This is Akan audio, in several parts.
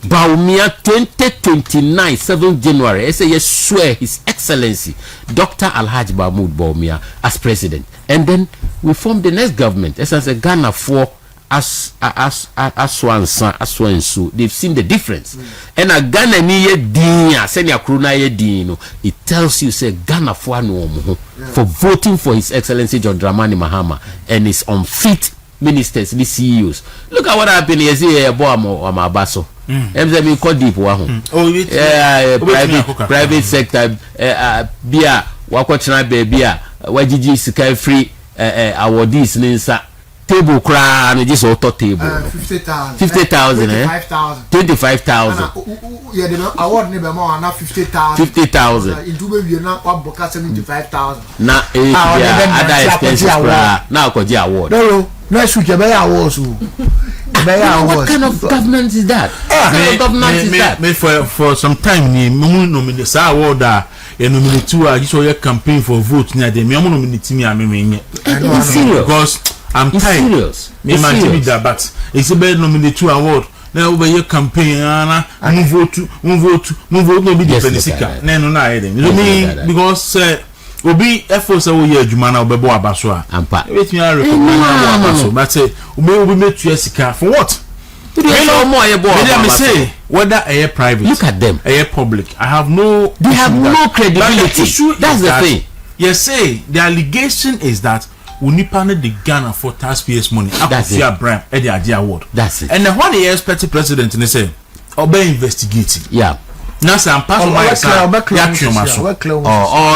Bawumia 2029 7th January. I say yes, swear His Excellency Dr. Alhaji Mahmoud Bawumia as president, and then we form the next government. As a Ghana for as one so they've seen the difference. And a Ghana niye din send kruna ye din. It tells you say Ghana for no for voting for His Excellency John Dramani Mahama and his unfit ministers, the CEOs. Look at what happened here. Baso. MZM called deep one. Private sector. Bia wakochna bebia. Wajiji sky free awardees ninsa. Table crown just auto table. 50,000. 50,000. 25,000. Yeah, the award never more than 50,000. 50,000. Into baby na what boka 75,000. Na other expenses now koji award. No, shoot your awards. What kind of government is that? What kind of government is that? For some time, ni nominate sa award nominate to a campaign for vote near the nominate me because I'm tired. Serious. Me man that, but it's a bad nominate to award. Now over your campaign, move vote no be the Penisika. No, because obi efforts we here jumana obebo abaso a ampa wait me recommend but say we make to sika for what say whether a private, look at them, a public, I have no, they have no credibility. That's the thing. You say the allegation is that we need the Ghana for taxpayers' money. That's it. Brand at the idea award. That's it. And then what the expect the president and they say obey investigating. Yeah. Now some all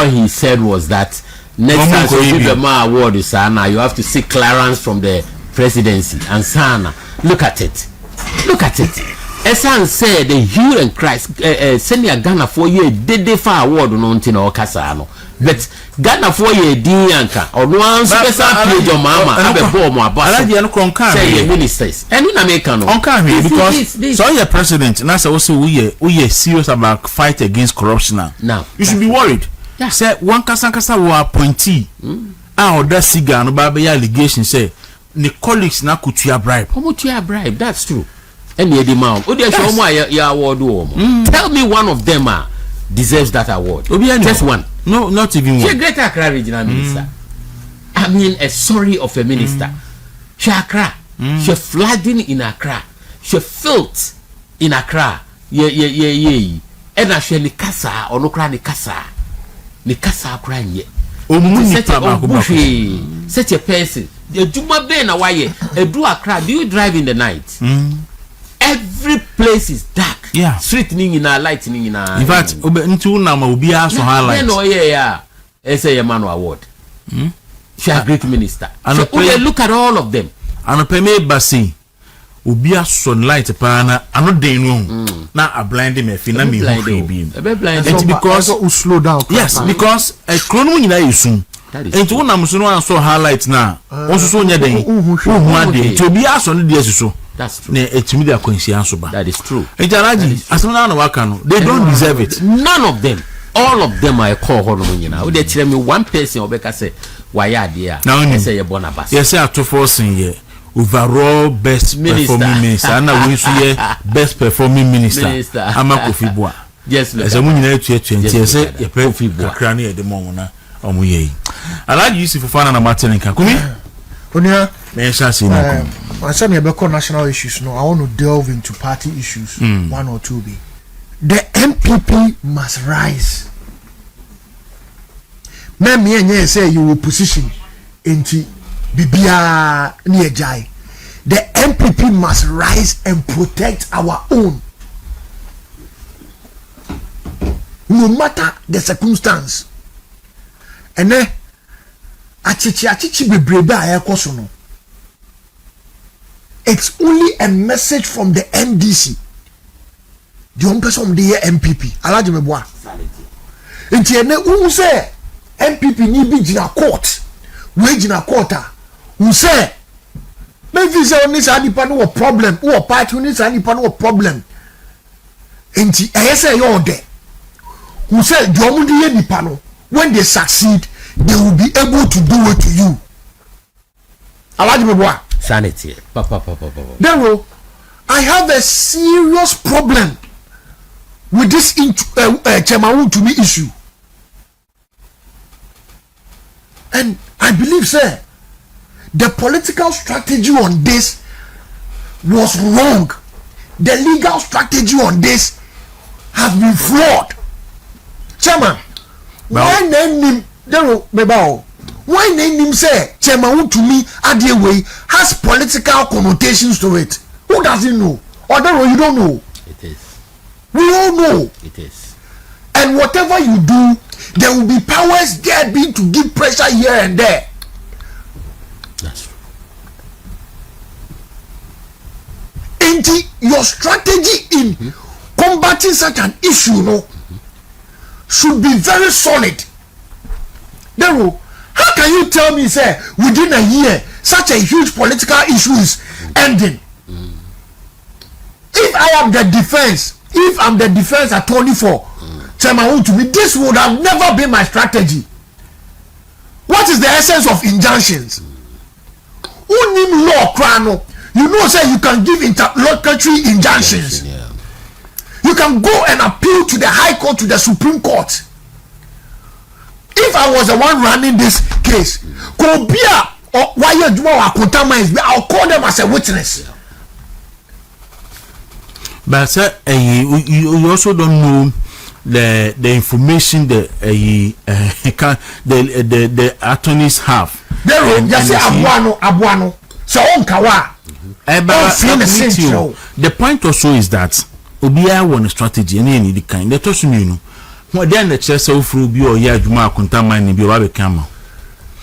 he said was that next time you give the award Sana, you have to seek clearance from the presidency and Sana. Look at it. Esan said the hue and Christ send a Ghana for you did they far award no ntino kasano. But Ghana for you dianka or one special page of mama have a bomb or boss. Say ministers. And in America no. Because so your president and that's also we are serious about fight against corruption now. You should be worried. Yeah. Say one kasa wa appointee. That cigar no baby allegation say the colleagues na kutuya bribe. How much you bribe? That's true. And the amount. Tell me one of them deserves that award. Just one. No, not even one. She Greater Accra regional minister. I mean, a sorry of a minister. She Accra. She flooding in Accra. She filth in Accra. Yeah. And she ni kasa or no kra ni kasa. Ni kasa kra nye. Such a person. The Juma Ben Awaye. A do Accra. Do you drive in the night? Every place is dark. Yeah. Street in our lighting in our. In fact, into Nama will be asked for highlights. No, yeah. Say a man award. She a great minister. And look at all of them. And a peme basi ubia sunlight pana ano den no na a blind me fina me blind because slow down. Yes, because a chrono nyina yusun. Enti wonam so no anso highlight na onso so nya den hu ade to bia so no de asuso. That's true. That is true. They don't deserve it. None of them. All of them are a call. They tell me one person or say why are there? Now say a bonabas. Yes, I have to force in here. Overall best performing minister. And now we see best performing minister. I'm a coffee boy. Yes, as a woman to a coffee boy cranny at the moment. I like you see for fun and Martin and Kakumi. I said about national issues. No, I want to delve into party issues. One or two. The MPP must rise. Me say you will position into Bibia near Jai. The MPP must rise and protect our own, no matter the circumstance. And then achichi be breba ekosono. It's only a message from the NDC. The one person from the MPP. Alaji meboa. Enti ene who say MPP ni bi jina court. We jina court who say maybe say oni sa nipa no problem, who party oni sa nipa no problem. Enti say you there. Who say the omu di nipa no when they succeed they will be able to do it to you. Alaji meboa. Sanity. Then I have a serious problem with this Chairman to me issue. And I believe, sir, the political strategy on this was wrong. The legal strategy on this has been flawed. Chairman, why name him? Why name him say Chairman to me Adieway has political connotations to it? Who doesn't know? Or you don't know? It is. We all know. It is. And whatever you do, there will be powers there being to give pressure here and there. That's true. And your strategy in combating such an issue, should be very solid. How can you tell me, say, within a year, such a huge political issue is ending? If I am the defense, if I'm the defense attorney for Chairman to me, this would have never been my strategy. What is the essence of injunctions? Unim law crano. You know, say you can give interlocutory injunctions. Yeah. You can go and appeal to the High Court, to the Supreme Court. If I was the one running this case, I'll call them as a witness. Yeah. But sir, you also don't know the information the attorneys have. Abuano. So on kawa. The point also is that Obia won a strategy and any kind. That also mean what then the chess of Ruby or Yajuma contaminate in Biwa camera.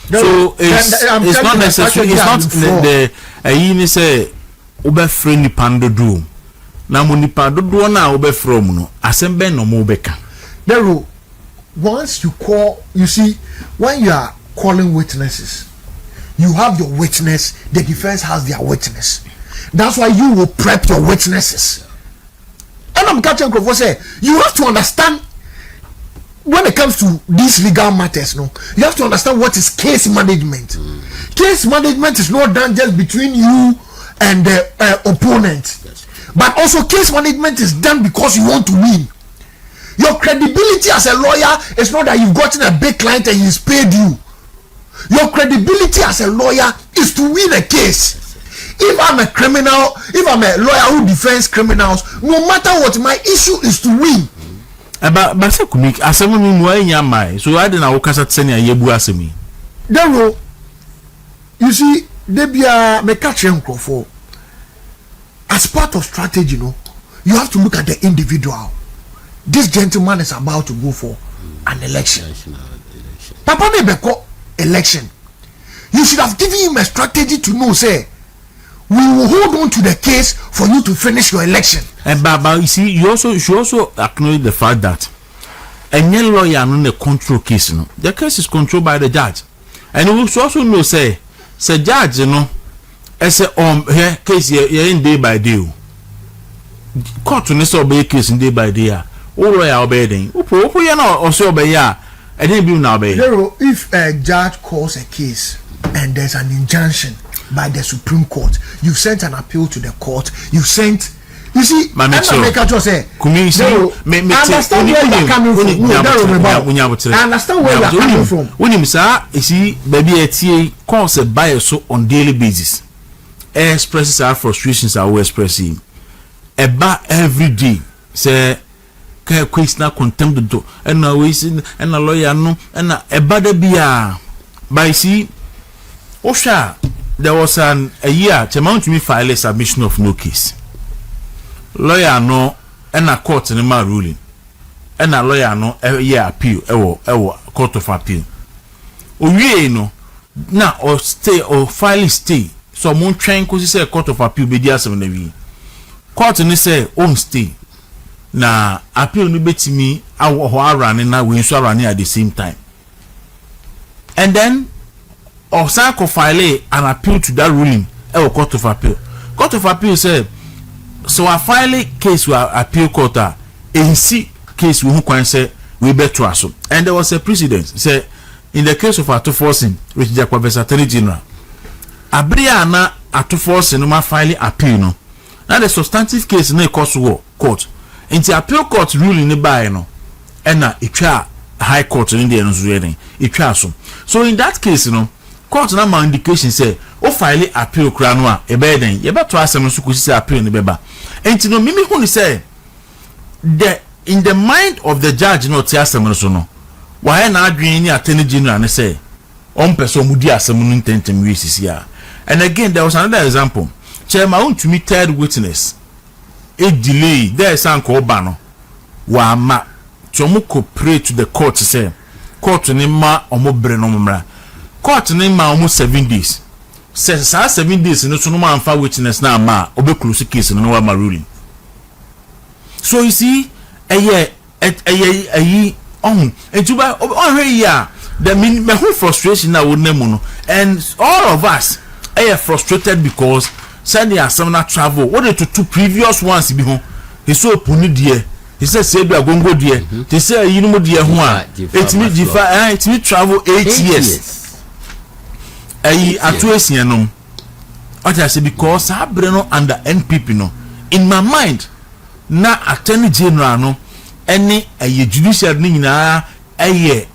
So it's not necessary. It's not the say Oba friendly pando do. Now Munipa do na Oba from no assemble no mobeka. Once you call, you see, when you are calling witnesses, you have your witness, the defense has their witness. That's why you will prep your witnesses. And I'm catching Crawford say, you have to understand when it comes to these legal matters, you have to understand what is case management. Case management is not done just between you and the opponent, but also case management is done because you want to win. Your credibility as a lawyer is not that you've gotten a big client and he's paid you. Your credibility as a lawyer is to win a case. If I'm a criminal, if I'm a lawyer who defends criminals, no matter what, my issue is to win. But say kumik asemu mi mo anya mai, so I didn't awokasa tseni ayebu asemi. You see, they be a me catch him for. As part of strategy, you have to look at the individual. This gentleman is about to go for an election. Papa Nebeko election. You should have given him a strategy to know, say, we will hold on to the case for you to finish your election. And Baba, you see, you should also acknowledge the fact that a young lawyer on the control case, the case is controlled by the judge. And you should also know, say judge, as a here case here in day by day. Court to this obey case in day by day. All lawyer obeying. Upo you know also obey ya. I didn't be now obey. If a judge calls a case and there's an injunction by the Supreme Court, you sent an appeal to the court, you sent, you see, I understand where you're coming from. I understand where you're coming from. When you say, you see, baby, it's calls a buyer so on daily basis. Expresses our frustrations are expressing. A bar every day say, question contempt the door, and a wasting and a lawyer no, and a bad beer. By see, Osha. There was a year to mount me file a submission of no case. Lawyer no and a court in the man ruling. And a lawyer no a year appeal, court of appeal. Oye no now or stay or file stay. So mon train cause say court of appeal be there 7 days. Court ni say on stay. Na appeal no betimi awo running na we so running at the same time. And then or Sanko file an appeal to that ruling or court of appeal. Court of appeal said, so I file a case with appeal court and see case we who say we better us. And there was a precedent. Say in the case of Atoforcing, which is the Attorney General, Abriana Atoforcing no file appeal no. Now the substantive case na court court. Into appeal court ruling ni by no. Na itwa high court in the no so itwa so. So in that case court na ma indication say o file appeal kra no a e be den ye beto asem so ko si appeal ni beba. Enti no mimi hu ni say in the mind of the judge no ti asem so no why na adwen ni attorney general ne say on person mu di asem no intentem wi sisi a. And again there was another example. Chairman won to me third witness a delay there is an ko ba no wa ma chomo cooperate to the court say court ni ma omo bre no mra court ni ma almost 7 days says 7 days no so no man fa witness na ma obe close case no wa ma ruling. So you see on etuba on here the me who frustration na won nemu no and all of us frustrated because send the seminar travel what they to previous ones be home he so puni dear he said say be agongo dear they say you know dear who are it me travel 8 years atuesi no what I say because abre no under NPP no in my mind na attorney general no any judicial ni nyina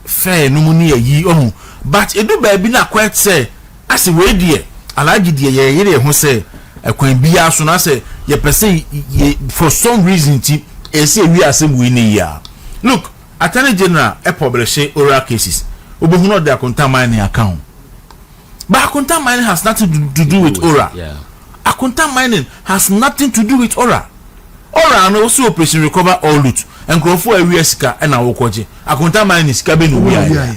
fair no mu ni yi ohun but edu ba bi na quite say as we dear alaji dear ye ho say ekwan bia so na say ye pese for some reason ti say we asem we ni ya. Look, attorney general publish oral cases obohu no dey contaminate account but contaminate has nothing to do with oral. Contaminate has nothing to do with oral. Oral no also operation recover all loot and crofo area sika and awokoje contaminate sika be no we are.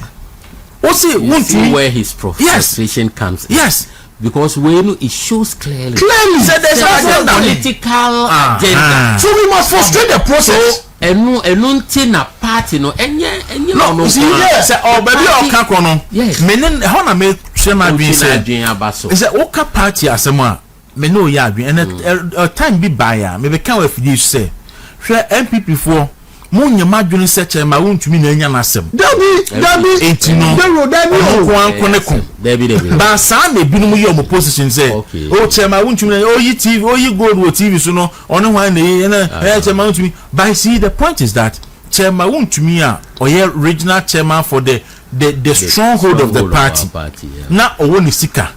O say want to where his frustration comes in. Yes. Because when it shows clearly so there's a political agenda. So we must frustrate the process. Enunti na party no enye no see say oh baby o ka kono menen how na me hwe na adwen say abaso is o ka party asem a me no ya adwen and time be buy a me be kan wa fidi say hwe MPP for mo nyama adwen say chairman wontumi na anya na asem dabi entino ko anko ne ko dabi ba sa na binum ye o position say o chairman wontumi na o yi TV o yi gold wo TV so no ono hwan na chairman wontumi but see the point is that chairman wontumi a oye regional chairman for the stronghold of the party na owo ni sika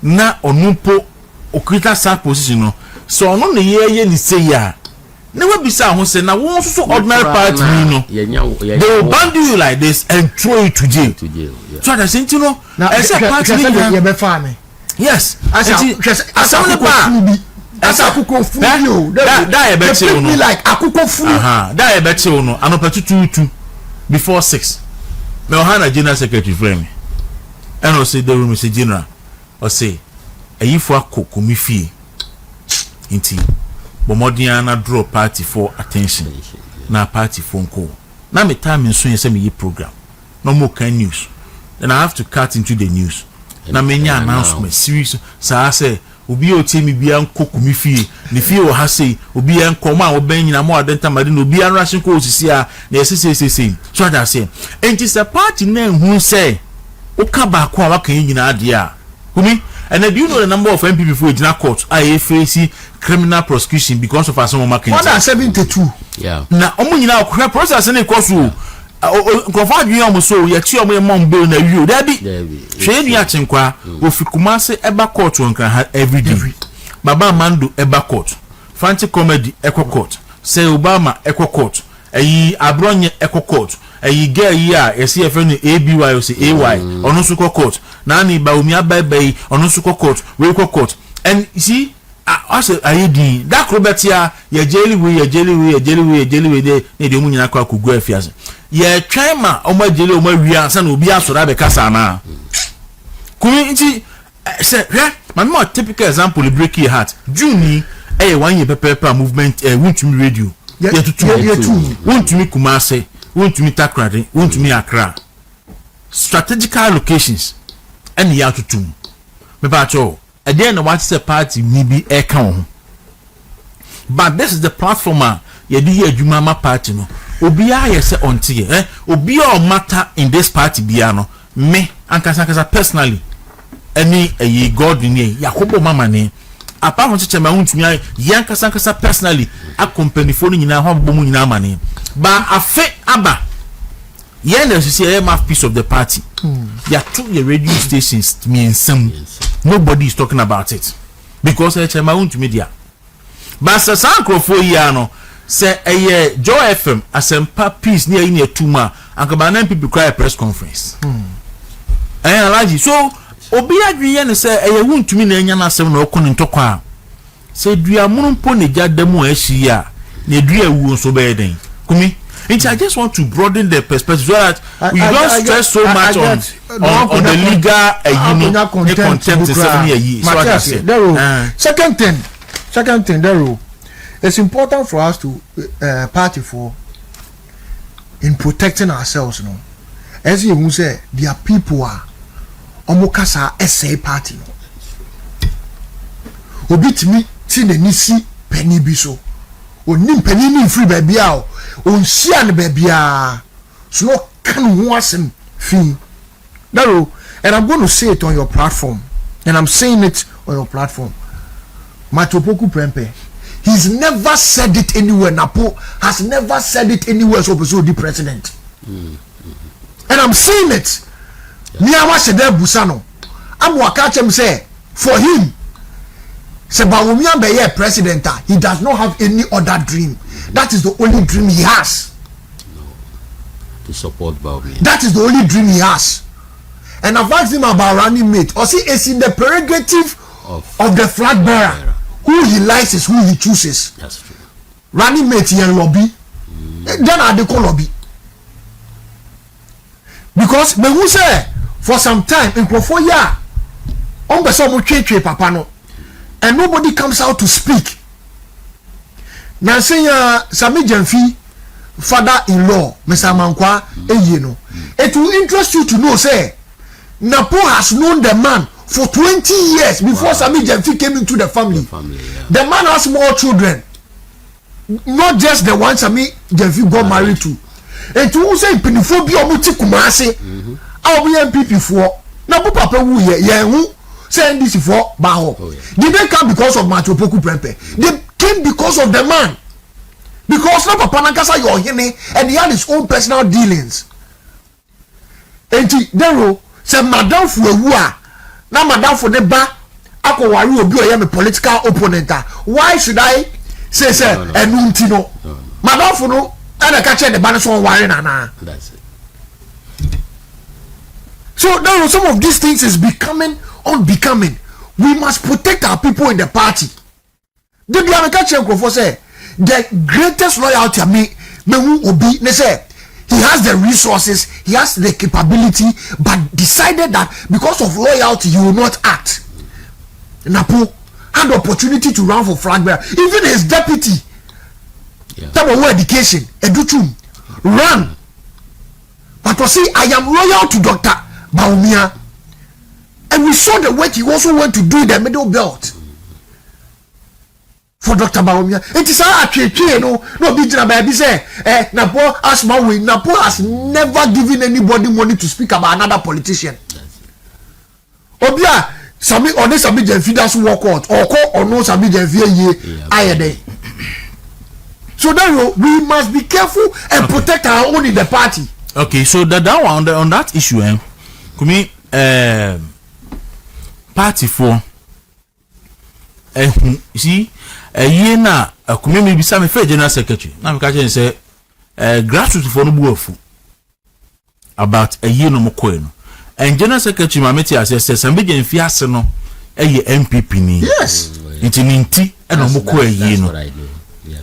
na onumpo okrita sa position no so ono ne ye ni say ya na we bisa ho say na won so ordinary party no they will band you like this and throw you to jail. So that say you know as a party you be farm yes as a pa as akukọ funu o that e be che no like akukọ funu that e be che no anopa 22 before 6 me ohana general secretary frame and o say the room say general o say ayifo akoko mi fie inti bomodian na draw party for attention na party phone call na me time nso yese me program no more can news then I have to cut into the news na me nya announcement series sa say obi o tie mi bia nkoko mi fie ne fie o ha sei obi en koma o ben nyina mo adenta made no obi an rashin ko osisi a na yesesesese so that say enti se party na hu say o ka ba ko a waka nyina ade a kumi and do you know the number of MPP for Ejina court I face criminal prosecution because of some market more than 72 na omo nyina okwa process na ikosu nkofo adwen omo so ye chi omo mom bill na wi o da bi hwe ni achenkwa ofikuma se eba court wonka every day baba mando eba court fancy comedy eco court say obama eco court ayi abronye eco court ayi girl yi a yesef ni ABY o say AY ono so court na ni Bawumia bye ono so court we court and you see ase ayedi that robertia ye jeli we dey ne de munyina kwa kugu afiase ye twema omo jeli omo wi ansa na obi asora be kasa na kumi nti say man more typical example break your heart June 1 year pepper movement wontumi radio ye tutu wontumi Kumase wontumi Takrade wontumi Accra strategical locations and ya tutu me ba cho again what is a party maybe e kan but this is the platform ye di adwuma ma party no obi a ye se ontie obi a matter in this party bia no me ankasa personally any god ni Yakobo mama ni apart from chairman untumi yankasa personally accompany for nyina ho bomu nyina mane ba afe aba yen na say mouthpiece of the party. There are 2 radio stations miensam. Nobody is talking about it because chairman untumi media. But sankro for here no say Joy FM asempa peace near in tuma ankaba na people cry press conference. Alaji so obi adwiye ne say wuntumi na enya na asem na okon ntokwa say dua munumpo ne jadamu ahyi a na dua wu so be den kumi. I just want to broaden the perspective so that we don't stress so much on the legal contempt is 7 years. Second thing, Daryl, it's important for us to party for in protecting ourselves. You know, as you say, there are people are omokasa SA party. Obit me tin the nisi penny biso. Onim penny ni free baby out. On share the baby so no can wasn't fee. Daryl, and I'm going to say it on your platform, and I'm saying it on your platform. Matopoku Prempe, he's never said it anywhere. Napo has never said it anywhere. So the president, and I'm saying it. Niawa Shede Busano, I'm wakachem say for him. Se Bawumia be president, he does not have any other dream. That is the only dream he has. No, to support Bawumia. That is the only dream he has. And I've asked him about running mate. Or see, it's in the prerogative of the flag bearer. Who he likes is who he chooses. That's true. Running mate here lobby. Then I dey call lobby. Because me who say for some time in Krofoya, on be so much papa no. And nobody comes out to speak. Now say Sami Jenfi, father-in-law, Mr. Mankwa, it will interest you to know, say, Napo has known the man for 20 years before Sami Jenfi came into the family. The man has more children, not just the one Sami Jenfi got married to. And to say Piniphobia Muti Kumase, I'll be MPP for Napo Papa Wu ye. Say NDC for Baho. Did they come because of Matopoku Prempe? They came because of the man. Because now Papa Nankasa you're him and he had his own personal dealings. And Dero say Madam Fuwa. Now Madam for the ba ako wari obi or a political opponent. Why should I say and Nuntino? Madam for no and I catch the banner on wari na. That's it. So there some of these things is becoming unbecoming. We must protect our people in the party. The Bianca say the greatest loyalty me who be say he has the resources, he has the capability, but decided that because of loyalty he will not act. Napo had the opportunity to run for flag bearer. Even his deputy, type of education, Educhum, ran. But to see, I am loyal to Dr. Bawumia. And we saw the work he also went to do in the middle belt for Dr. Bawumia. It is no big baby say Napo has never given anybody money to speak about another politician. Obia Sami or this Sami Jenfi that's walk out or call or no Sami Jenfi ye so then we must be careful and protect our own in the party. Okay, so that one on that issue, Kumi, party for see a year now, Kumi may be some fair general secretary. Now, we can say grassroots for no about a year no more coin. And general secretary, my mate, says, some big and fiasco, a MPP. Yes, it's an inti and no more coin, you know.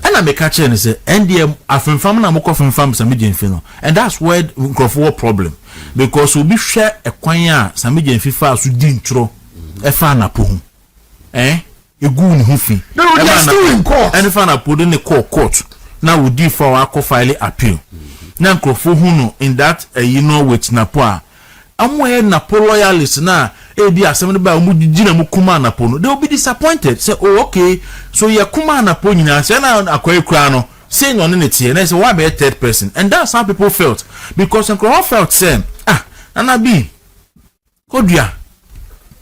And I make a change and say, NDM, I've family, I'm from farm some median fino. And that's where we go for a problem. Because we'll be share a quanya, some median FIFA, so didn't throw a fan up. A goon hoofy. No, they're still in court. And if I put in the court, now we do for our co-file appeal. Now, Crofohuno in that, with Napua. I'm wearing Napo loyalists now. Be assembly by Mujina Mukuma Napono. They will be disappointed. Say, oh, okay, so you're Kuma Naponi, say now Aquay Crano, saying on it here, and I say, why be a third person? And that's how people felt. Because Uncle felt saying, and I be, good yeah.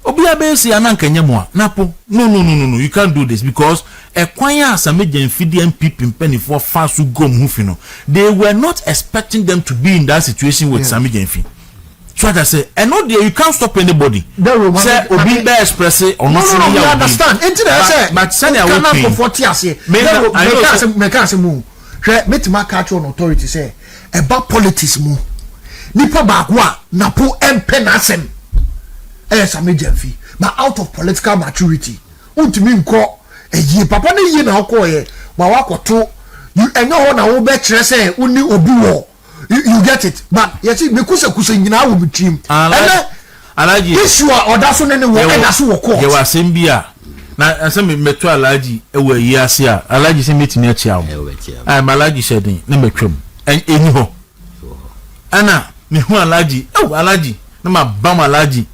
Obia besi anankanya mo napo no you can't do this because ekwanya Asame Jemfidi MPP mpenifo fa so gom hufi no they were not expecting them to be in that situation with Asame Jemfi. So I say and no there you can't stop anybody say obi be express or not. No, you understand enti na say but say na we for 40 ase me can say mu hwe metima catch on authority say eba politics mu nipa ba ko a napo empe na asem Asame Jemfi but out of political maturity untimi nko eyi papa na yi na okoye ma wakoto you enyo ho na wo be kire say uni obi wo you get it but yes me kusa nyina wo bitrim alaji issue odaso ne wo edaso wo court ye wasem bia na asem meto alaji ewo yi ase a alaji se metini a chia wo ai malaji shedin na metwam eni ho ana me hu alaji alaji na ma bam alaji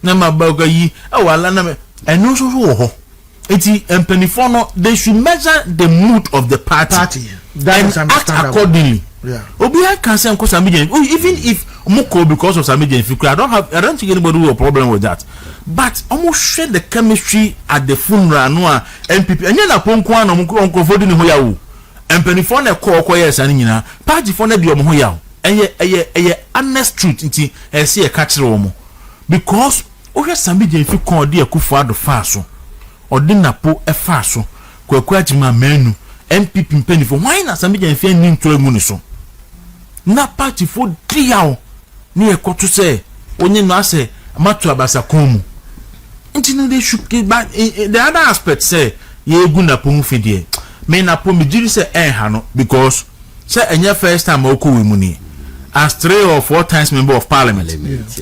na ma ba yi ala na me eno so wo ho eti empenifo no they should measure the mood of the party that is act accordingly. Yeah. Obi I can say Asame Jemfi. Even if Moko because of Asame Jemfi, I don't think anybody will have a problem with that. But almost share the chemistry at the funeral no MPP. And then upon Kwan Moko for the Hoyawu. And penifon a call yes and yina party for the Hoyawu. And ye honest truth inti and see a catch romo. Because Asame Jemfi called dear Kufa the faso or dinner po a faso. Kwajima menu MPP penifon. Why not Asame Jemfi nin to a muniso? Na party for 3 hours ni ekoto say onye no ase matu abasa komu nti no they should but the other aspect say ye egu na pomu fidie me na pomu jiri say ha no because say enye first time oko we mu ni as 3 or 4 times member of parliament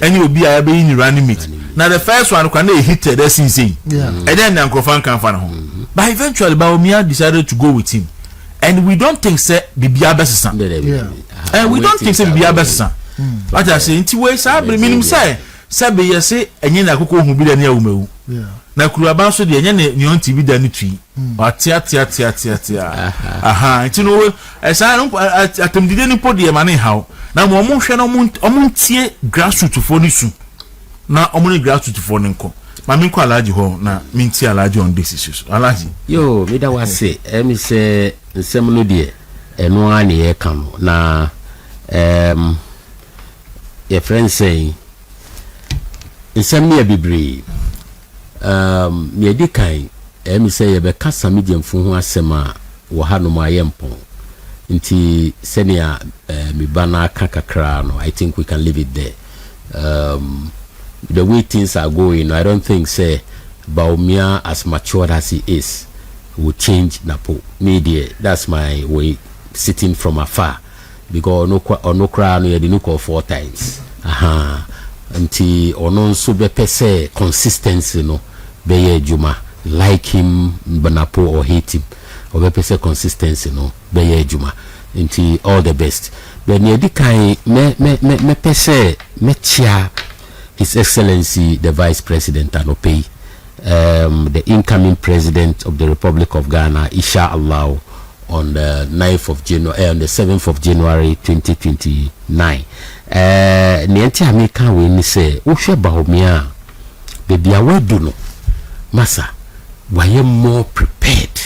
any obi a be in running meet na the first one kwa na hited that since and then na Nkrofan kan fa na ho but eventually Bawumia decided to go with him. And we don't think say bibia besesa. And we don't think say bibia besesa. What I say nti we say minimum say be yesi enye na akoko hu bi da na awumewu. Na kuruaba so de enye ne on TV da ni tui. Atia. Aha, nti no esa no atemdide ni podi e ma ne hawo. Na mo hwe no mo ntie grassroots fo ni su. Na omo ni grassroots fo ni nko. Mami kwa alaji ho na minti alaji on this issue. Alaji. Yo, me da wase. Me say nsem no de eno ani e kan na your friend saying nsem ne bibiri me di kan me say ye be kasa mediumfo ho asem a wo ha no ma yempon nti senia me bana kakakra no I think we can leave it there. The way things are going, I don't think say Bawumia as matured as he is will change Napo media. That's my way sitting from afar because no crown you didn't call 4 times. Aha, until ono so be pese consistency no be juma like him Napo or hate him or be pese consistency no be juma until all the best. But near the kind me pese me chia His Excellency the Vice President Anope, the incoming President of the Republic of Ghana, inshallah, on the 9th of January, on the 7th of January 2029. Niente America we say, "Ushe Bawumia, baby, I do no, Massa, why you more prepared,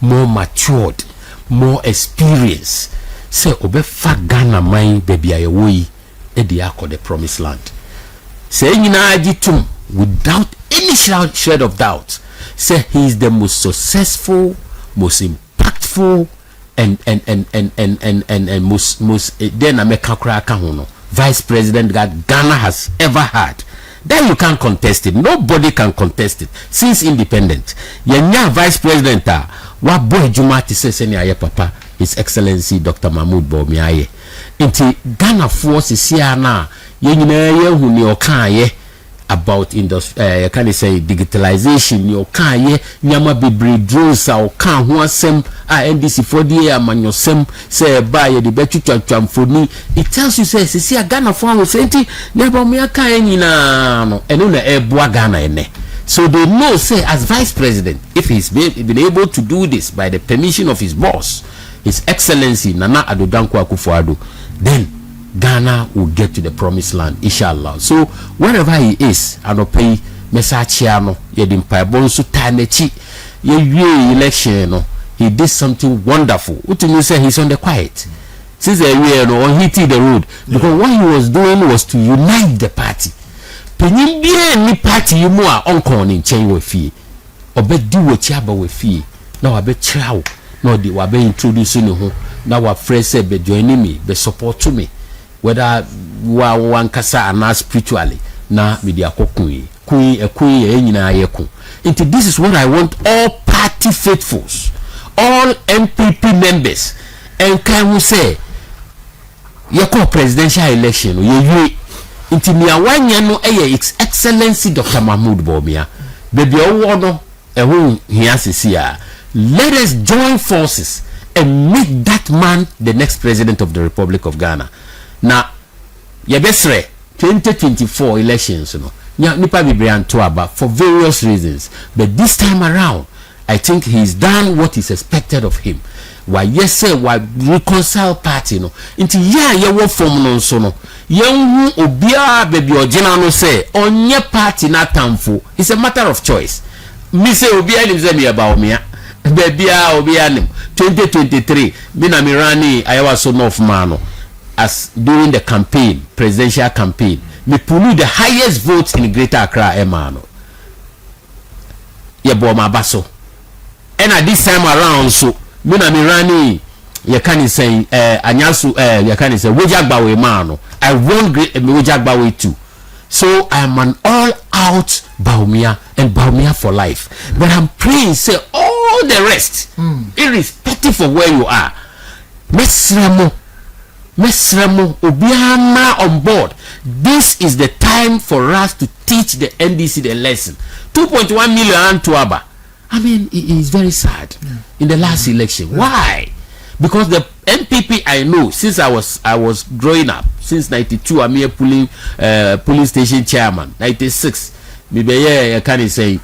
more matured, more experienced? Say, obe fa Ghana mind, baby, I we, Ediako the Promised Land." Saying agitum without any shred of doubt, say he is the most successful, most impactful, and most then America vice president that Ghana has ever had. Then you can't contest it. Nobody can contest it since independent. Yenya vice president wa boy Juma ti say senior papa His Excellency Dr. Mahmoud Bawumia. Inti Ghana force is here now. Hu ni okaye about industry can say digitalization ni okaye nyama bebre drones a oka ho asem a NDC for the amanyosem say ba ye de betwatwamfoni. It tells you say see Ghana for we say nti na Bawumia kan nyina no eno na eboa Ghana ene. So they know say as vice president if he's been able to do this by the permission of his boss His Excellency Nana Addo Dankwa Akufo-Addo, then Ghana will get to the promised land, inshallah. So wherever he is, Anope, Mesachiano, Yedimpa Bonsu Tanechi, ye election, no, he did something wonderful. What you say he's on the quiet? Since a year, no, he hit the road. Because what he was doing was to unite the party. Penyin ni party you more on in chain with fee. Or be do what yaba with fee. Now I be chow. No, they were be introducing you. Now our friends say be joining me, be support to me. Whether one kasa and spiritually. Na media queen into this is what I want all party faithfuls, all MPP members, and can we say you call presidential election you into me one no His Excellency Dr. Mahmoud Bawumia baby no let us join forces and make that man the next president of the Republic of Ghana. Now yebesre 2024 elections, nipa bibrian toaba for various reasons, but this time around I think he's done what is expected of him. Why yes sir, why reconcile party no into ye wo form no so no ye hu obia baby ogina no say onye party na tamfo. It's a matter of choice. Me say obia nim say me Bawumia babia obia nim 2023 me na mirani ayawa so north man no. As during the campaign, presidential campaign, me pulu the highest votes in Greater Accra, Emano. Yebo mabaso. And at this time around, so me na mirani, you can say, anyasu, you can say, Wojagbawe mano. I won Wojagbawe too. So I am an all-out Bawumia and Bawumia for life. But I'm praying, say all the rest, irrespective of where you are, Mesramo Obiama on board. This is the time for us to teach the NDC the lesson. 2.1 million to Aba. I mean, it is very sad in the last election. Why? Because the MPP I know since I was growing up, since 92, I'm here police station chairman. 96, me can say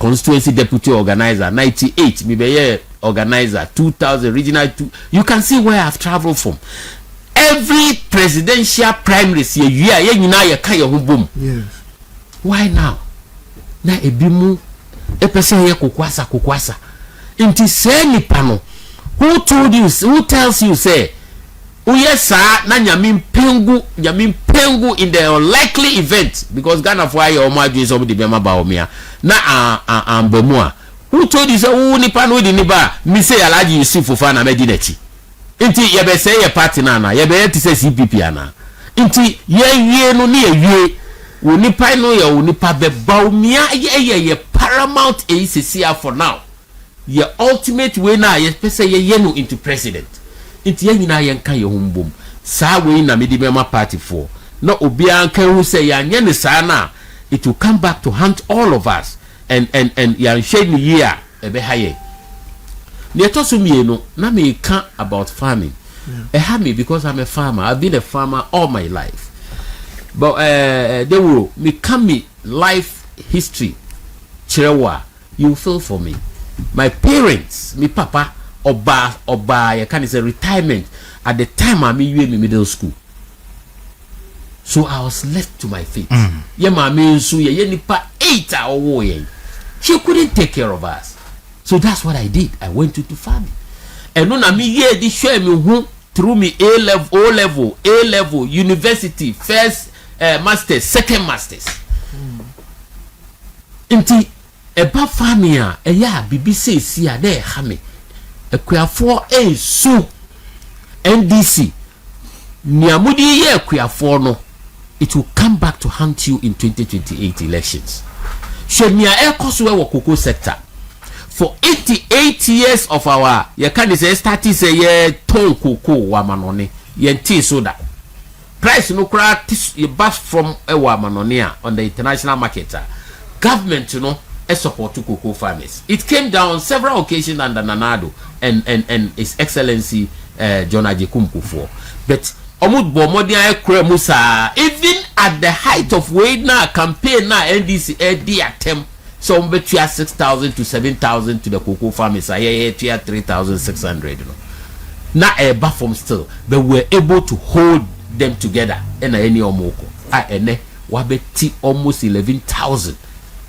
constituency deputy organizer. 98, me organizer. 2000 regional. You can see where I've traveled from. Every presidential primaries yes. Why now? Na ebimu person here kukwasa inti say nipano who told you, who tells you say yes na nyame pengu in the unlikely event, because Ghana for your omaju somebody be Bawumia na ambemua who told you say nipano di niba mi say Alhaji Yusuf Fofana Medinechi inti ye be say ye party na ye be ti say CPP ana inti ye no ni ye nipa no ye nipa be Bawumia ye paramount ACCR for now. Ye ultimate way na ye pese ye no into president inti ye nyina ye nka ye humbom sa we na medi be ma party for no obi anka hu say ya nye ne sa na it will come back to haunt all of us and ya shade ni year e be haye. Na me can about farming. Me because I'm a farmer. I've been a farmer all my life. But they will me come me life history. Chirewa, you feel for me. My parents, me papa, oba, I can say retirement. At the time I'm in middle school. So I was left to my fate. Yeah, my nipa 8 hours. She couldn't take care of us. So that's what I did. I went into farming. And no na me ye di show me who through me A level, university, first masters, second masters. Inti eba farming ya bibi say si ade ha me. Akuafo su NDC. Niamudi ye akuafo no. It will come back to haunt you in 2028 elections. Shemia ekoso we cocoa sector. For 88 years of our, you can say starting say ye ton cocoa wamanone, ye tea soda. Price no crack you bust from a wamanonia on the international market. Government, you know, a support to cocoa farmers. It came down on several occasions under Nanado and His Excellency John Ajekumkufo. But Omud Bomodia Musa, even at the height of Wayna campaign now NDC attempt. So between 6,000 to 7,000 to the cocoa farmers. I 3,600. Now a buffer still, but we're able to hold them together. And any omoko. And wabeti almost 11,000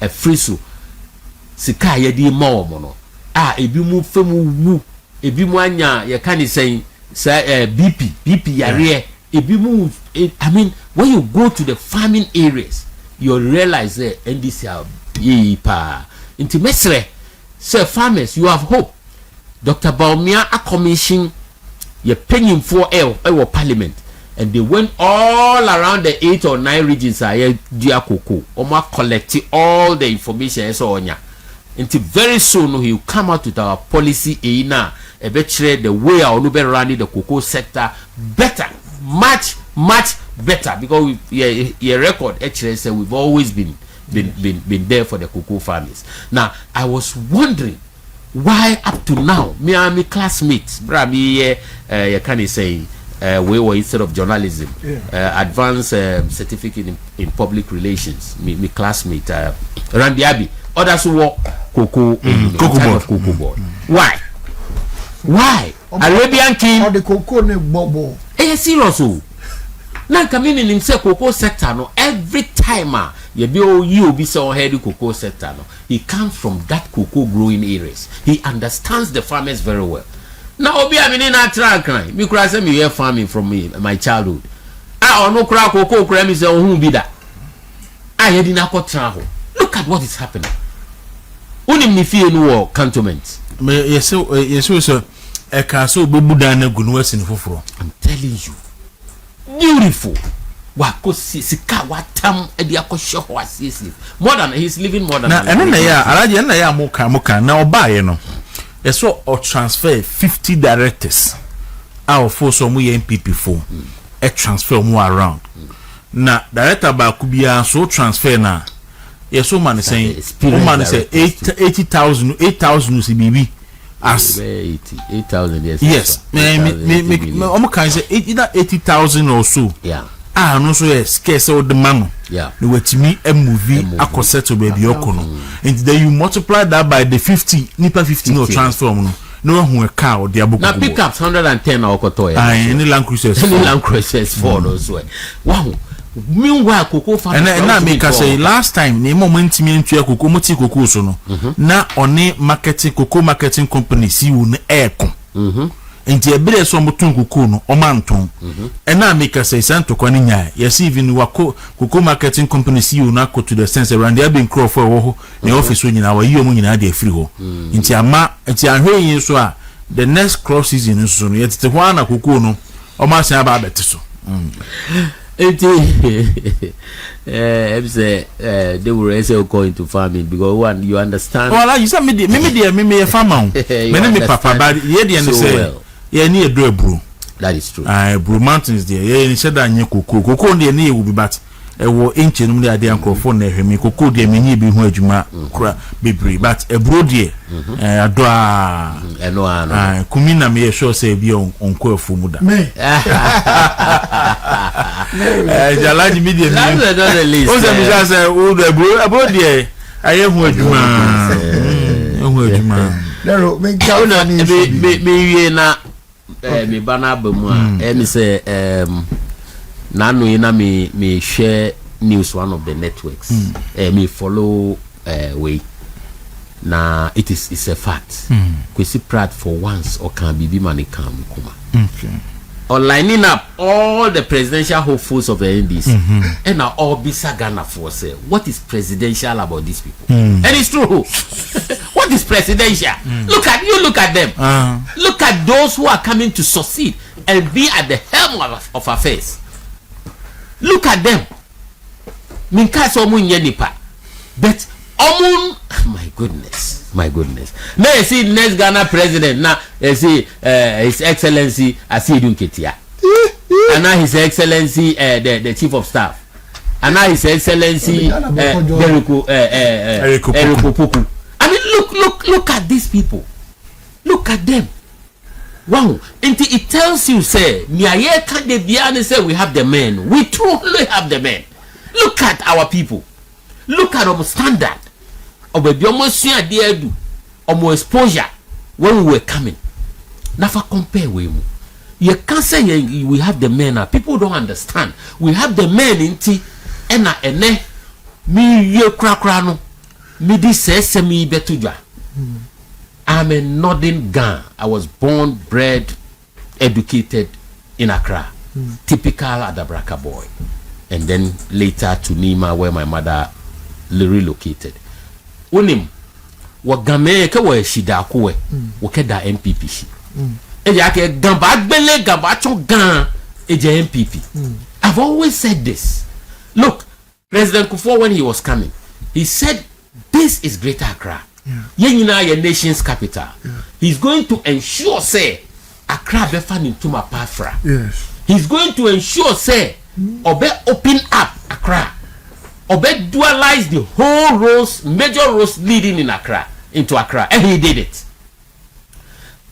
a free so sika ye di ma omo no ebi mu femu wu ebi mu anya ye kan say BP yare ebi mu I mean when you go to the farming areas you realize NDC ye pa inti mesre say farmers you have hope. Dr. Bawumia a commission ye paying for our parliament and they went all around the 8 or 9 regions aye dia cocoa oma collect all the information so onya until very soon he will come out with our policy na e be the way our be running the cocoa sector better, much better, because your record actually say we've always been there for the cocoa farmers. Now I was wondering why up to now me and my classmates bra me you can say we were instead of journalism advanced certificate in public relations me classmate Randy Abbey others who work cocoa board. Why Arabian king or the cocoa ne bobo serious na coming in say cocoa sector no every time you be so head cocoa sector no he comes from that cocoa growing areas. He understands the farmers very well. Now obi amini na track right me kura say me hear farming from my childhood no kura cocoa kura me say ohun bi da head in akọ travel. Look at what is happening. Unim ni fie no cantonment me yes so e ka so bebuda na gu no asin foforo. I'm telling you beautiful. Wako sika watam edi akosho ho asisi more than he's living more than na na ya alaje na ya muka na obaye no so or transfer 50 directors our force mu NPP for a transfer mu around na director ba ku bia so transfer na so man say 80,000 CBB as 8,000 yes me can say either 80,000 or so no so yes scarce all the man no wetimi a movie akoseto baby okono and then you multiply that by the 50 nipa 50 no transfer no hu a car or the abuko na pickups 110 okoto any Land Cruisers for those way. Wow. Meanwhile cocoa farm and na make say last time na moment me ntua cocoa moti cocoa so no na one cocoa marketing company si wo na eko enti ebere so motun cocoa no o manton and na make say santo kwa nya yes even wako cocoa marketing company si wo na ko to the sense around there been crop for wo na office wo nyina wa yi omu nyina dey free ho enti ahwe yin so a the next crop season so no yetete ho na cocoa no o ma san aba beti so they will also go into farming because one you understand. Well, you said me a farmer. Me papa, but you say yeah near bro. That is true. Bro mountains there. Yeah, said that near cocoa there near will be but wo inche no dey dey ankrofo na ehwe me cocoa there me nyi bi hu adwuma kura bebre but a bro there ado a eno ano kumina me sure say bi onko afu mu da Ashanti Media that's not the least. O say me say o bro there aye hu adwuma Lero me wie na me bana abamu a me say nano ina me share news one of the networks me follow way na it's a fact kwesi prat for once or can be money come kuma or lining up all the presidential hopefuls of the NDC and now all bisa Ghana for say what is presidential about these people and it's true. What is presidential? Look at them. Look at those who are coming to succeed and be at the helm of affairs. Look at them. Minka so mu nye nipa. But omun my goodness. Now you see next Ghana president now you see His Excellency Asidu Nketia. And now His Excellency the Chief of Staff. And now His Excellency Eriko Poku. I mean look at these people. Look at them. Wow, it tells you say niaye can de biane say we have the men. We truly have the men. Look at our people. Look at our standard. Obebi omosia de edu. Omo exposure when we were coming. Nafa compare we mu. You can't say we have the men. People don't understand. We have the men inti ena ene mi ye kra no. midi sesemi betujwa. I'm a northern Gan. I was born, bred, educated in Accra. Typical Adabraka boy. And then later to Nima, where my mother relocated. Unim wagame ke wa shida ko we wo ke da MPP shi. E ya ke gamba gbele gamba chon gan e je MPP. I've always said this. Look, President Kufuor, when he was coming, he said this is Greater Accra. Yenina your nation's capital. He's going to ensure say Accra be fan into my pafra. Yes. He's going to ensure say obe open up Accra. Obe dualize the whole roads, major roads leading in Accra into Accra, and he did it.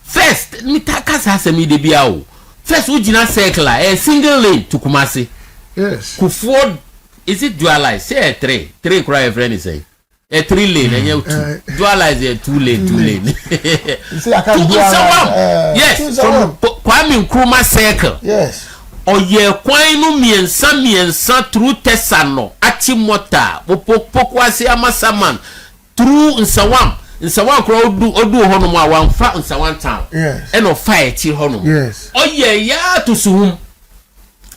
First, Mitakas has a media. First, we did not circle a single lane to Kumasi. Yes. Kufuor, is it dualize? Say a three cry a friend is saying. A 3 lane and you dualize a 2 lane. You see, I can't do yes, from Kwame Nkrumah circle. Yes. Oye kwainu miensa through Tesano, Achimota, Pokwasi Amasaman, through Nsawam crowd do honoma one fat Nsawan town. Yes. And of fire chill honum. Yes. Oye ya to Suhum.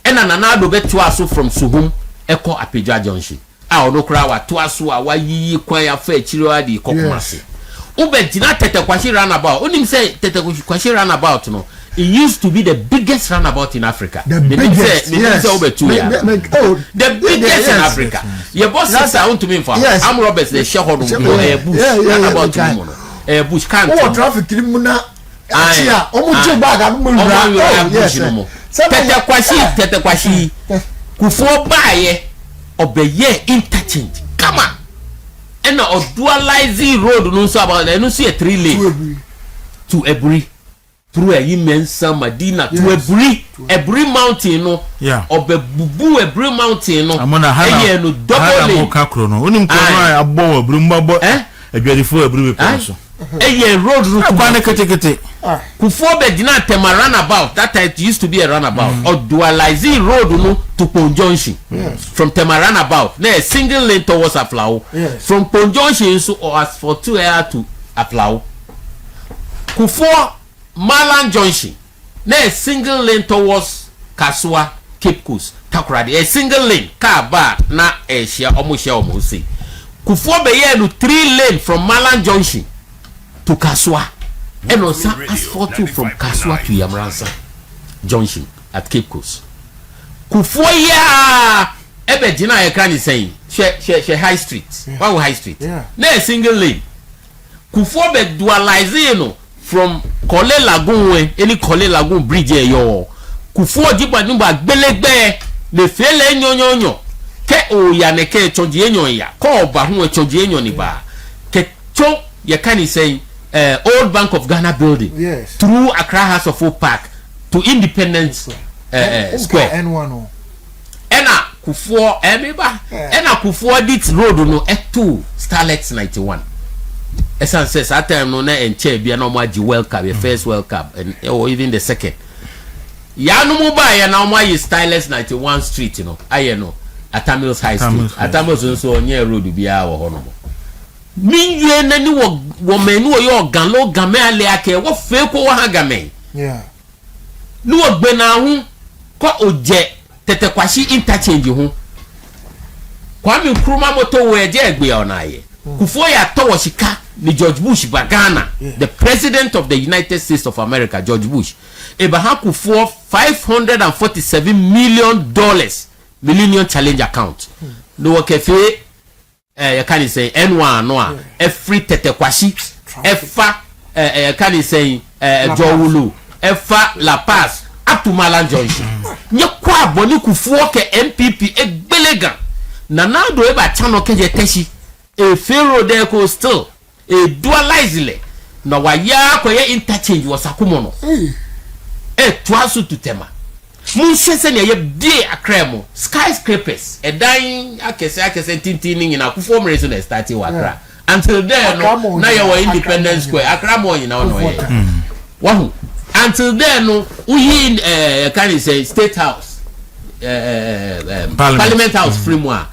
And another bet to us from Suhum, Echo Apija Junction. Our no crowd to us who are ye quire fair chilua di Kokumasi. Ube dina Tete Kwashi runabout. Only say Tete Kwashi runabout no. It used to be the biggest runabout in Africa. The biggest, yes. The biggest in Africa. Your boss says I want to mean for. I'm Roberts. The shareholder bush runabout to bush can't. Oh, traffic criminal. Tete Kwashi. Kufuor baye obeye interchange. Come on. And now dualizing road no so about no see a 3 lane to Eburi. Through a immense Madina to Eburi mountain no obebubu Eburi mountain no amona no double lane kakro no onim kono abo Eburi mbabo adwadifo Eburi peso road no akwane ketekete Kufuor be dina tema runabout that time it used to be a runabout or dualizing road no to Pon Junction from tema runabout na a single lane towards Aflao from Pon Junction so or as for 2 air to Aflao Kufuor Malan Junction, na a single lane towards Kasua, Cape Coast, Takoradi, a single lane, car bar, na a share almost say. Kufuor be no 3 lane from Malan Junction to Kasua, and also asphalt from Kasua to Yamransa Junction at Cape Coast. Kufuor ya ebe jina ya kani saying, she High Street, one High Street, na a single lane. Kufuor be dualize no. From Kole Lagoon any Kole Lagoon bridge yo Kufuor jiba numba gbelegbe le fele nyonyonyo ke o ya ne ke choji enyo ya ko ba hu choji enyo ni ba ke cho ye can say Old Bank of Ghana building through Accra House of Hope Park to Independence Square N1 ena Kufuor emeba ena Kufuor dit road no to Starlet 91 Esan says at time no na enche bia no ma World Cup the first World Cup and or even the second ya no mo ba ya na mo yi Stylus 91 street no aye no Atamils High Street Atamils so onye road bia wo ho no minwe na ni wo menu yo gan lo gan me ale ake wo fe ko wo ha gan me no wo gbe na hu ko oje Tete Kwashi interchange hu Kwame Nkrumah moto we je egbe ona ye Kufuor ya towo shika ni George Bush Bagana the president of the United States of America George Bush Abraham Kufuor $547 million Millennium Challenge account no kefe you can say N1 no every Tete Kwashi efa you can say Jowulu efa La Paz up to Malan Junction nye kwa boni Kufuor ke MPP egbelega na do eba chano keje teshi a pharaoh there ko still a dualize le na waya koye interchange was akumono twasu tutema mun hwese ne ye die akremo skyscrapers dan akese tintini na Kufuor mreso na start wa Accra until then no na ye wa Independence Square Accra mo nyina no ye wahu until then no uyi can say State House Parliament House framework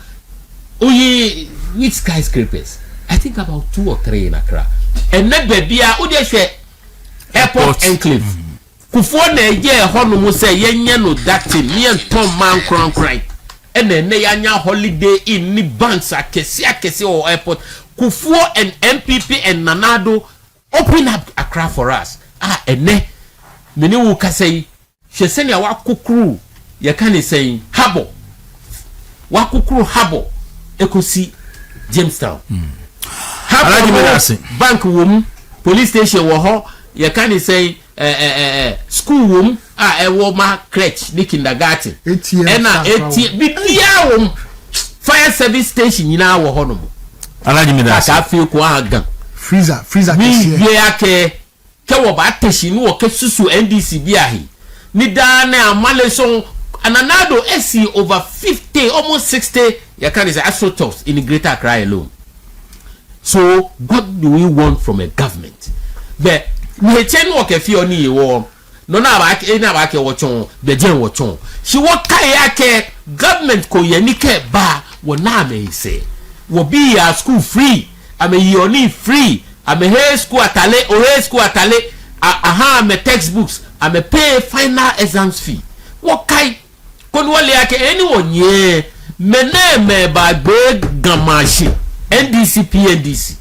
uyi with skyscrapers I think about 2 or 3 in Accra. And then baby, airport enclave. Kufuor na ye hono mu say yenye no that thing me and Tom man cry. And then they anya holiday in ni banks akesi or airport. Kufuor and MPP and Nanado open up Accra for us. And ne many will say she send ya wakukru ya can say habo wakukru habo ekosi Jamestown. Bank wom police station wo ho ya can say school wom wo ma crèche ni kindergarten ena bibia wom fire service station nyina wo ho no mo alaji me da ka fi ko agan freezer mi bia ke wo ba teshi ni wo ke susu NDC bia hi ni da na amale so ananado esi over 50 almost 60 ya can say astroturfs in Greater Accra alone. So what do we want from a government? But we chen work a few ni wo no na ba ke wo chon be jen wo chon she wo kai yake government ko yenike ba wo na me say wo be ya school free ame yoni free ame hey school atale o hey school atale aha me textbooks ame pay final exams fee wo kai kon wo le yake anyone ye me ba big gamashi NDC PNDC.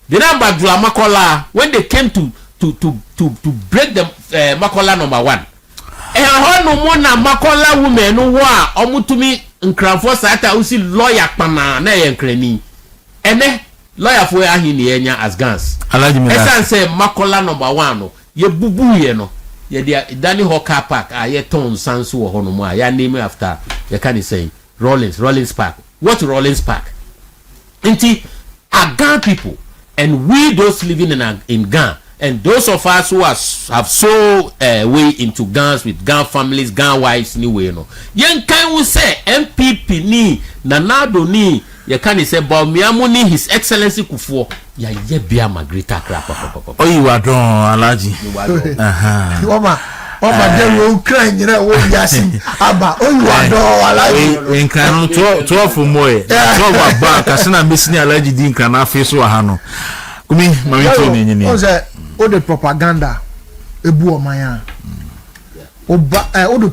The number Makola when they came to break the Makola number 1. No more na Makola women no wa omutumi nkranfo sata usi lawyer pana na yenkrani. Ene lawyer for ahini enya as gans. Esan say Makola number 1 no ye bubu ye no. Ye dia Danny Hawker Park ye ton sansu wo hono mo ya name after ye can say Rollins Park. What Rollins Park? Inti Ghana people and we those living in Ghana and those of us who have so way into Ghana with Ghana families, Ghana wives anyway no. Yen can we say MPP ni Nanado ni ye can say Bawumia ni His Excellency Kufuor ya ye bia Greater Accra papa. Oh you are done Alaji. Oma de Ukraine re wo yasin aba oyu ado alaji nkan 12 moye 12 ba kasina mesini alaji din kan afeso ha no kumi mami to ni ni o say o de propaganda ebu omanya oba o de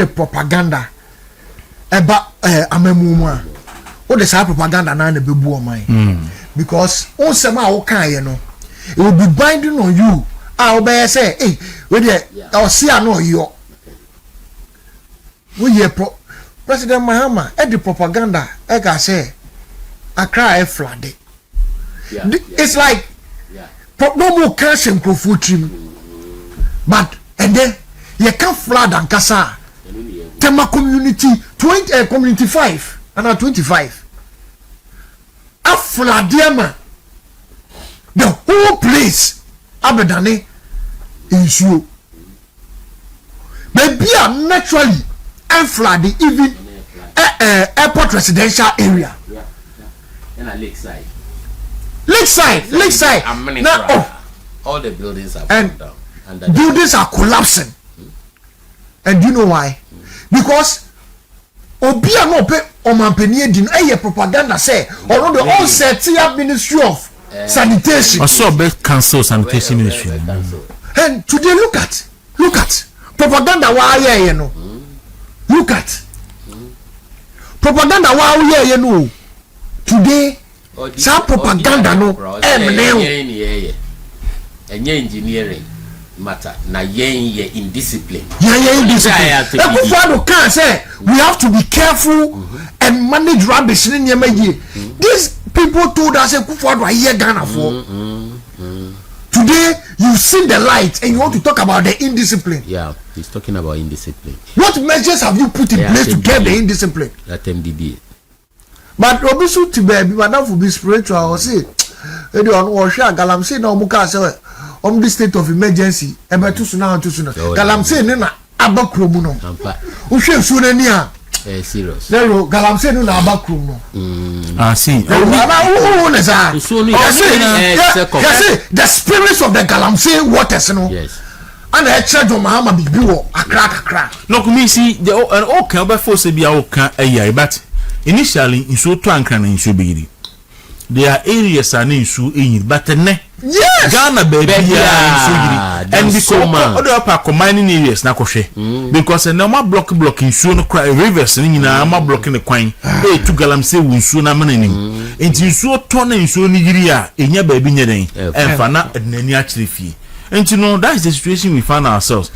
propaganda eba amemu mu a o de sa propaganda na bebu omanya because o sema o kan ye no it will be binding on you. Obey say, hey, we see no yo. We President Mahama the propaganda. I can say, Accra flooded. It's like no more cash and profutrim. But and then you can't flood and Kasa. Tema community 20 community 5 and 25. A flood the whole place. Abedane issue. Maybe naturally and flood even airport residential area. And a lakeside. Now all the buildings are and down. And buildings are collapsing. And do you know why? Because Obia no pe omampenie din propaganda say or the all set Ministry of Sanitation. Also best council sanitation ministry. And today look at propaganda wa ye no. Look at propaganda wa ye no. Today some propaganda no engineering matter na ye indiscipline. Indiscipline. Can say we have to be careful and manage rubbish in These people told us Kufuor Ghana for. Today you've seen the light and you want to talk about the indiscipline. Yeah, he's talking about indiscipline. What measures have you put in place to get the indiscipline? That MDD. But Robisu to be madam for be spiritual or say Galamsey no muka say on the state of emergency and too soon. Galamsey na abakromu no. Ushe sunenia. Serious. Lero Galamsey no na abakromu no. See. The spirits of the Galamsey waters no. Yes. And the church of Mahama bibiwo akra. No me see the okay be force be okay but initially in so to ankra na in so be there are areas and nsuo enyi but ne yes Ghana baby nsuo yiri and because other park mining areas na kohwe because na ma block nsuo no rivers ni nyina ma block ne kwan to galamsey nsuo na mananim enti nsuo to na nsuo ni yiri a enya baby nyeden emfa na nani akire fie enti no that is the situation we find ourselves.